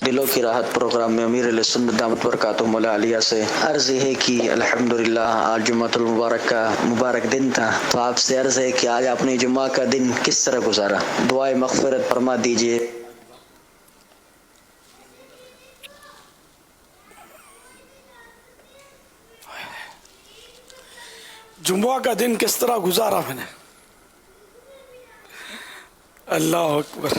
دلوں کی راحت پروگرام میں امیر علیہ سنت دامت برکاتہم علیہ سے عرض ہے کہ الحمدللہ آج جمعۃ المبارک کا مبارک دن تھا، تو آپ سے عرض ہے کہ آج آپ نے جمعہ کا دن کس طرح گزارا، دعائے مغفرت فرما دیجیے۔ جمعہ کا دن کس طرح گزارا میں نے؟ اللہ اکبر۔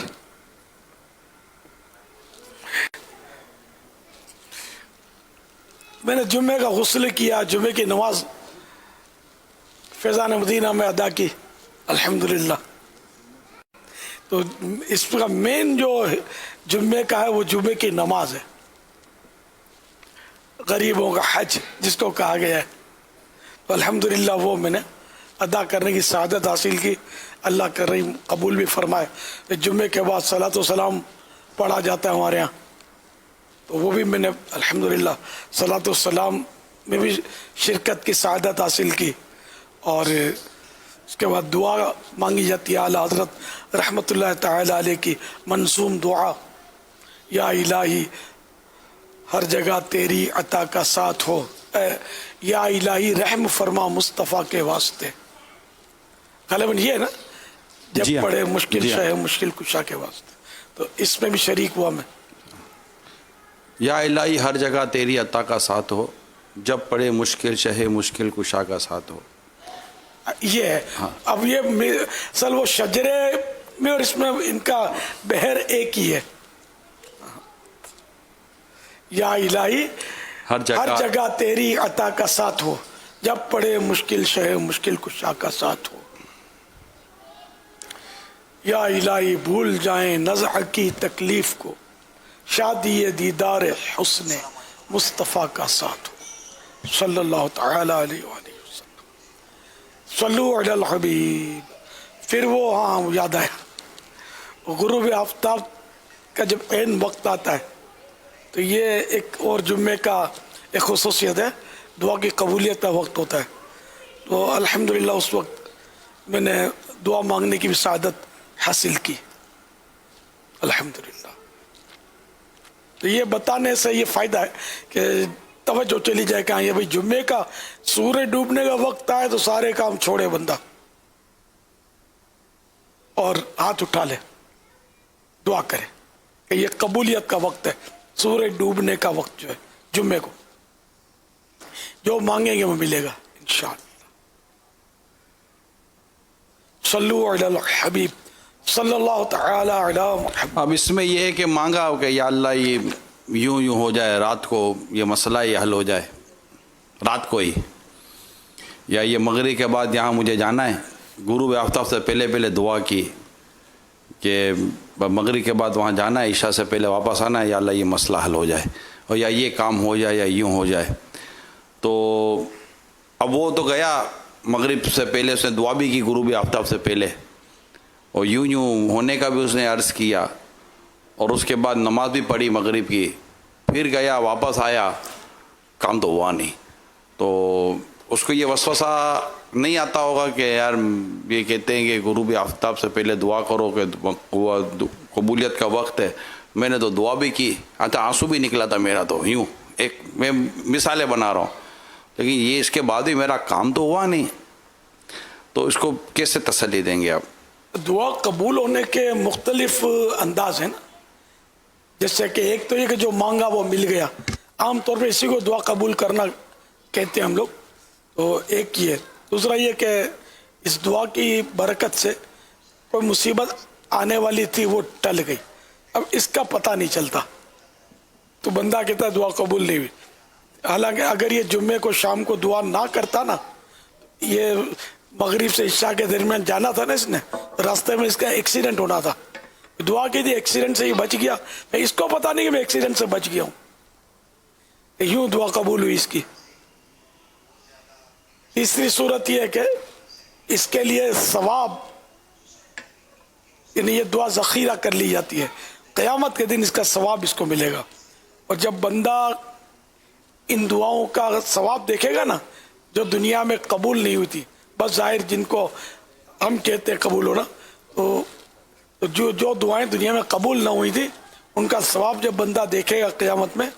میں نے جمعے کا غسل کیا، جمعے کی نماز فیضان مدینہ میں ادا کی الحمدللہ۔ تو اس کا مین جو جمعے کا ہے وہ جمعے کی نماز ہے، غریبوں کا حج جس کو کہا گیا ہے، تو الحمدللہ وہ میں نے ادا کرنے کی سعادت حاصل کی۔ اللہ کریم قبول بھی فرمائے۔ جمعے کے بعد صلاۃ و سلام پڑھا جاتا ہے ہمارے یہاں، تو وہ بھی میں نے الحمدللہ صلاۃ و سلام میں بھی شرکت کی سعادت حاصل کی، اور اس کے بعد دعا مانگی جاتی ہے اعلیٰ حضرت رحمۃ اللہ تعالی علیہ کی منظوم دعا، یا الہی ہر جگہ تیری عطا کا ساتھ ہو، یا الہی رحم فرما مصطفیٰ کے واسطے۔ غالباً یہ ہے نا، جب پڑھے مشکل شے مشکل کشا کے واسطے، تو اس میں بھی شریک ہوا میں۔ یا الہی ہر جگہ تیری عطا کا ساتھ ہو، جب پڑے مشکل شے مشکل کشا کا ساتھ ہو، یہ ہے۔ اب یہ اصل وہ شجرے میں اور اس میں ان کا بہر ایک ہی ہے۔ یا الہی ہر جگہ تیری عطا کا ساتھ ہو، جب پڑے مشکل شے مشکل کشا کا ساتھ ہو۔ یا الہی بھول جائیں نزع کی تکلیف کو، شادی دیدار حسن مصطفیٰ کا ساتھ ہو، صلی اللہ تعالی علیہ وآلہ وسلم۔ صلو علی الحبیب۔ پھر وہ یاد آیا، غروب آفتاب کا جب عین وقت آتا ہے، تو یہ ایک اور جمعے کا ایک خصوصیت ہے، دعا کی قبولیت کا وقت ہوتا ہے۔ تو الحمدللہ اس وقت میں نے دعا مانگنے کی بھی سعادت حاصل کی الحمدللہ۔ تو یہ بتانے سے یہ فائدہ ہے کہ توجہ چلی جائے کہ یہ بھائی جمعے کا سورج ڈوبنے کا وقت آئے تو سارے کام چھوڑے بندہ اور ہاتھ اٹھا لے، دعا کرے کہ یہ قبولیت کا وقت ہے، سورج ڈوبنے کا وقت جو ہے جمعے کو، جو مانگیں گے وہ ملے گا انشاءاللہ۔ صلو علی الحبیب صلی اللہ تعالی علی محمد۔ اب اس میں یہ ہے کہ مانگا کہ یا اللہ یہ یوں ہو جائے، رات کو یہ مسئلہ یہ حل ہو جائے، رات کو ہی، یا یہ مغرب کے بعد یہاں مجھے جانا ہے، غروب آفتاب سے پہلے دعا کی کہ مغرب کے بعد وہاں جانا ہے، عشاء سے پہلے واپس آنا ہے، یا اللہ یہ مسئلہ حل ہو جائے، اور یا یہ کام ہو جائے یا یوں ہو جائے۔ تو اب وہ تو گیا، مغرب سے پہلے اس نے دعا بھی کی غروب آفتاب سے پہلے، اور یوں ہونے کا بھی اس نے عرض کیا، اور اس کے بعد نماز بھی پڑھی مغرب کی، پھر گیا واپس آیا، کام تو ہوا نہیں۔ تو اس کو یہ وسوسہ نہیں آتا ہوگا کہ یار یہ کہتے ہیں کہ غروب آفتاب سے پہلے دعا کرو کہ قبولیت کا وقت ہے، میں نے تو دعا بھی کی، آنسو بھی نکلا تھا میرا، تو یوں ایک میں مثالیں بنا رہا ہوں، لیکن یہ اس کے بعد بھی میرا کام تو ہوا نہیں، تو اس کو کیسے تسلی دیں گے آپ؟ دعا قبول ہونے کے مختلف انداز ہیں نا، جیسے کہ ایک تو یہ کہ جو مانگا وہ مل گیا، عام طور پہ اسی کو دعا قبول کرنا کہتے ہیں ہم لوگ، تو ایک یہ ہے۔ دوسرا یہ کہ اس دعا کی برکت سے کوئی مصیبت آنے والی تھی وہ ٹل گئی، اب اس کا پتہ نہیں چلتا، تو بندہ کہتا ہے دعا قبول نہیں ہوئی، حالانکہ اگر یہ جمعے کو شام کو دعا نہ کرتا نا، یہ مغرب سے عشاء کے درمیان جانا تھا نا، اس نے راستے میں اس کا ایکسیڈنٹ ہونا تھا، دعا کی تھی ایکسیڈنٹ سے ہی بچ گیا، اس کو پتا نہیں کہ میں ایکسیڈنٹ سے بچ گیا ہوں، یوں دعا قبول ہوئی اس کی۔ تیسری صورت یہ ہے کہ اس کے لیے ثواب، یعنی یہ دعا ذخیرہ کر لی جاتی ہے، قیامت کے دن اس کا ثواب اس کو ملے گا، اور جب بندہ ان دعاؤں کا ثواب دیکھے گا نا، جو دنیا میں قبول نہیں ہوئی تھی، بس ظاہر جن کو ہم کہتے ہیں قبول ہونا، تو جو دعائیں دنیا میں قبول نہ ہوئی تھی ان کا ثواب جب بندہ دیکھے گا قیامت میں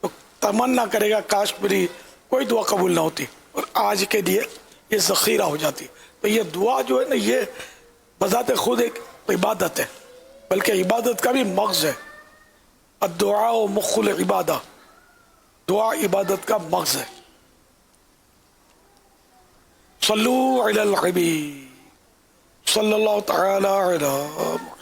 تو تمنا کرے گا کاش میری کوئی دعا قبول نہ ہوتی اور آج کے لیے یہ ذخیرہ ہو جاتی. تو یہ دعا جو ہے نا یہ بذات خود ایک عبادت ہے، بلکہ عبادت کا بھی مغز ہے. الدعاء مخ العبادہ، دعا عبادت کا مغز ہے. صلو علی الحبیب صلی اللہ تعالی علی محمد.